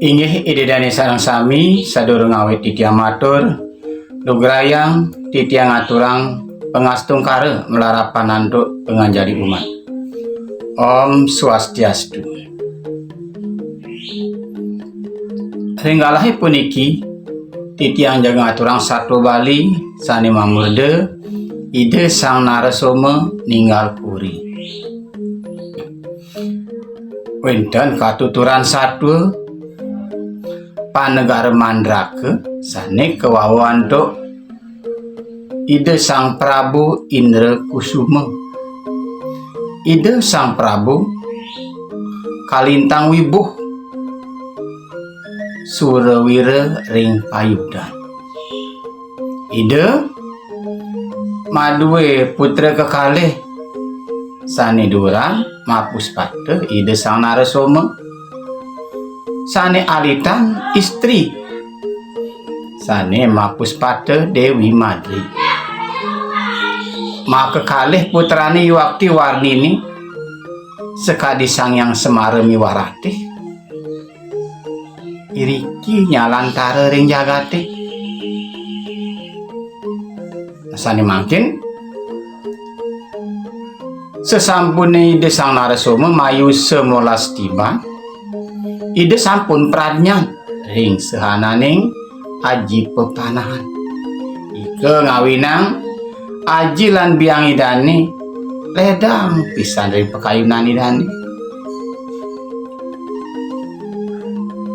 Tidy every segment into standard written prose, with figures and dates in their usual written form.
Inggih idedane sareng sami sadurung awit titiang matur lugrayang titiang aturang pengastung kare melarapan nanduk penganjari umat. Om Swastiastu. Ringgalahi puniki titiang jaga aturang satu Bali sani mamurde ide sang narasoma ninggal puri. Wenten katuturan satu panegara mandrake sane kewawanto ide sang Prabu Indra Kusuma. Ide sang Prabu kalintang wibuh Surawira ring payudan. Ide maduwe putra kekalih sane duran Mapuspata ide sang Narasoma sane alitan istri sane Mapuspata Dewi Madri. Maka kalih putrane Yuwakti Warnini sekadi sang yang Semara miwarate iriki nyalantara ring jagate. Sane mangkin sesampune ide sang Narasoma mayu 19 tiban ide sampun pradnyan ring sehananing aji pepanahan. Ike ngawinang aji lan biang idane ledang pisan ring pekayunan idane.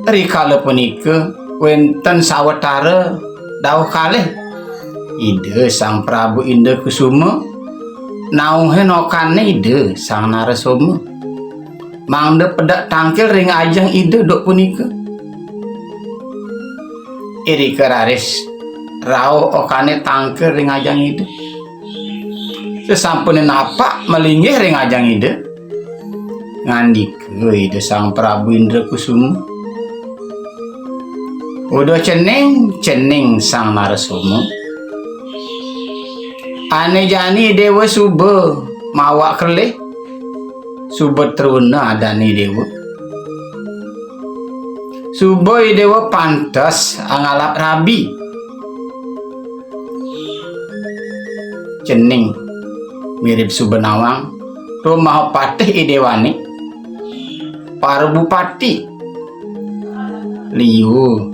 Rikala punika wenten sawetara dawuh kalih ide sang Prabu Indra Kusuma nauhe nokane ide sang Narasoma mangde pedak tangkil ring ajeng ide dok punika. Iri keraris rao okane tangkil ring ajeng ide. Sesampune napak melinggih ring ajeng ide ngandika ide sang Prabu Indra Kusuma, udah cening sang Narasoma ane jani dewa suba mawa kelih suba teruna adani dewa suba dewa pantas angalap rabi cening mirip suba nawang rumah patih idewani para bupati liu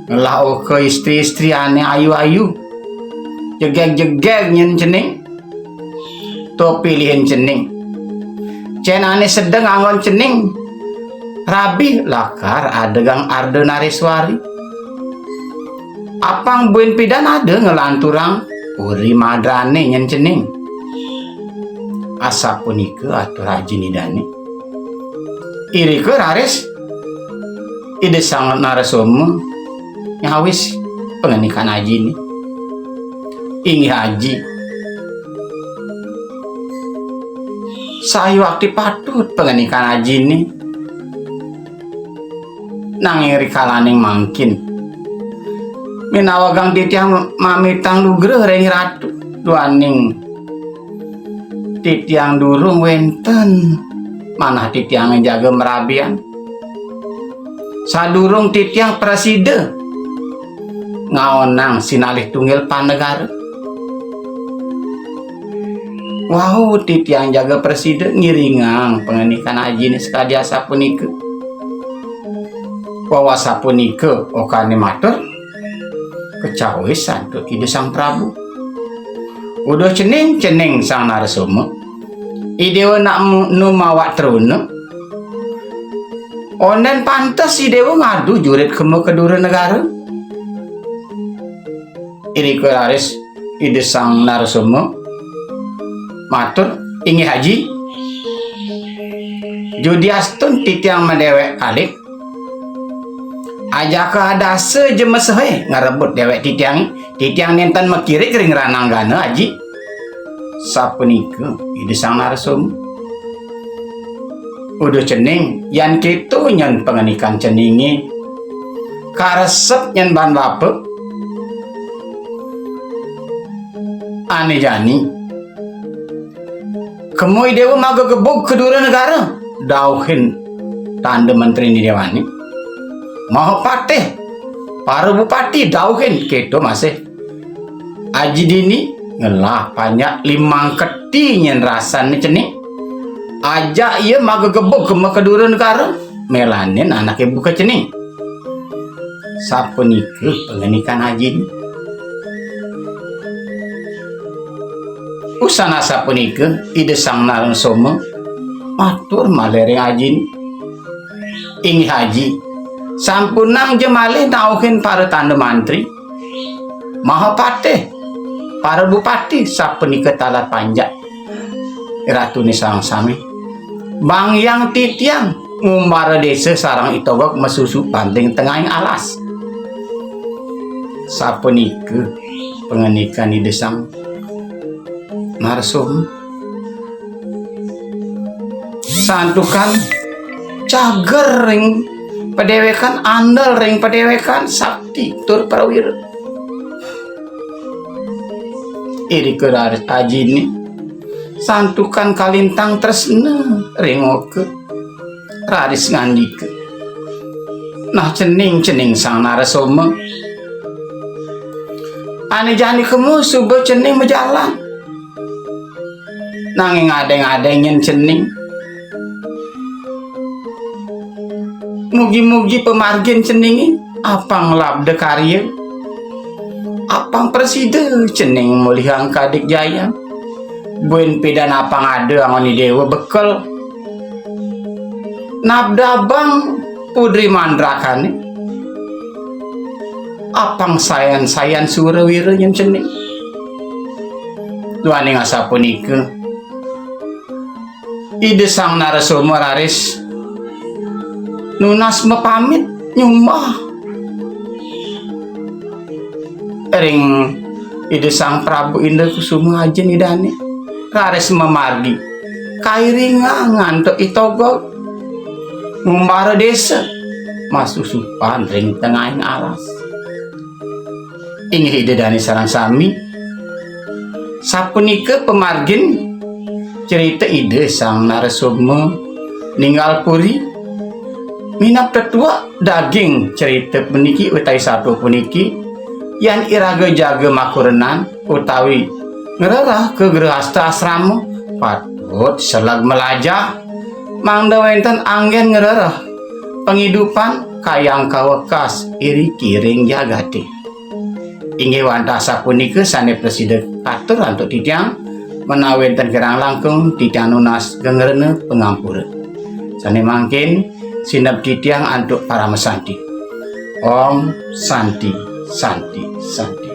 ngelau ke istri-istri ane ayu-ayu jegeg-jegeg nyen cening to pilihin cening cen ane sedeng angon cening rabi lakar adegang arde nariswari apang buin pidan ada ngelanturang uri madrane nyen cening asa punika atur rajin idane iri ke raris ide sang Narasoma nyawis pengenikan haji ini ingi haji saya waktu patut pengenikan haji ini nanging rikalaning mangkin minawagang titiang mamitang lugreh ring ratu duaning titiang durung wenten manah titiang jaga merabian sadurung titiang preside ngaonang sinalih tunggil panegara. Wow, titiang jaga presiden ngiringang pengenikan haji ini sekadi asa punika. Wawasa punika okane matur kecawisan tu ide sang Prabu. Udah cening sang Narasoma. Idewa nak numawak teruna. Onen pantas idewa ngadu jurit kemu kedua negara. Iri keraris ide sang Narasoma matur ingi haji judi astun titiang mendewek alik aja keadase jemesehe ngarebut dewek titiang nenten mekiri kering ranang gana haji sapunika ide sang Narasoma udah cening yan kitu nyen pengenikan ceningi karesep nyen ban bape ane jani kemui dewa maga gebuk kedua negara dauhin tanda menteri ini dewani Mahapatih para bupati dauhin keto masih aji dini ngelah banyak limang keti nyen rasan ceni aja ia magagebok ke kedua negara melanin anak ibu ke ceni sapunika pengenikan haji ini usana sapunika ide sang naran soma matur malereng haji ing haji sampunang jemalih nauhin para tanda mantri Mahapatih para bupati sapunika talat panjak ratu ni sarang sami bang yang titiang ngumara desa sarang itogok mesusu panting tengahing alas sapunika pengenikan di desang narsum santukan cager ring padewekan andal ring padewekan sakti tur prawira iri keraris aji ini santukan kalintang tresna ringoke raris ngandike nah cening sang narasoma ane jani kemu subuh cening berjalan nanging adeng-adengin cening mugi-mugi pemargin ceningi apang labda karya apang presiden cening mulihang kadik jaya buen pidan apang ada angoni dewa bekal nabda bang pudri mandrakane apang sayan surawira yang cening duane ngasapunika ide sang narasoma raris nunas mepamit nyumbah ring ide sang Prabu Indah Kusuma ajen idane raris memargi kairinga ngantuk itogok ngumbara desa masusupan ring tengahing alas ingin ide dani sarang sami sapunika pemargin cerita ide sang narasoma ninggal puri minap tetua daging cerita puniki utai satu puniki yang iraga jaga makurenan utawi ngerarah ke gerahasta asrama patut selag melajah mangda wenten anggen ngerarah penghidupan kayang kawekas iri kiring jagate ingin wanta sapunika sane presiden atur untuk titiang menawenten kerang langkung titiang nunas gengerene pengampura sane mangkin sinap titiang untuk para mesanti Om Santi Santi Santi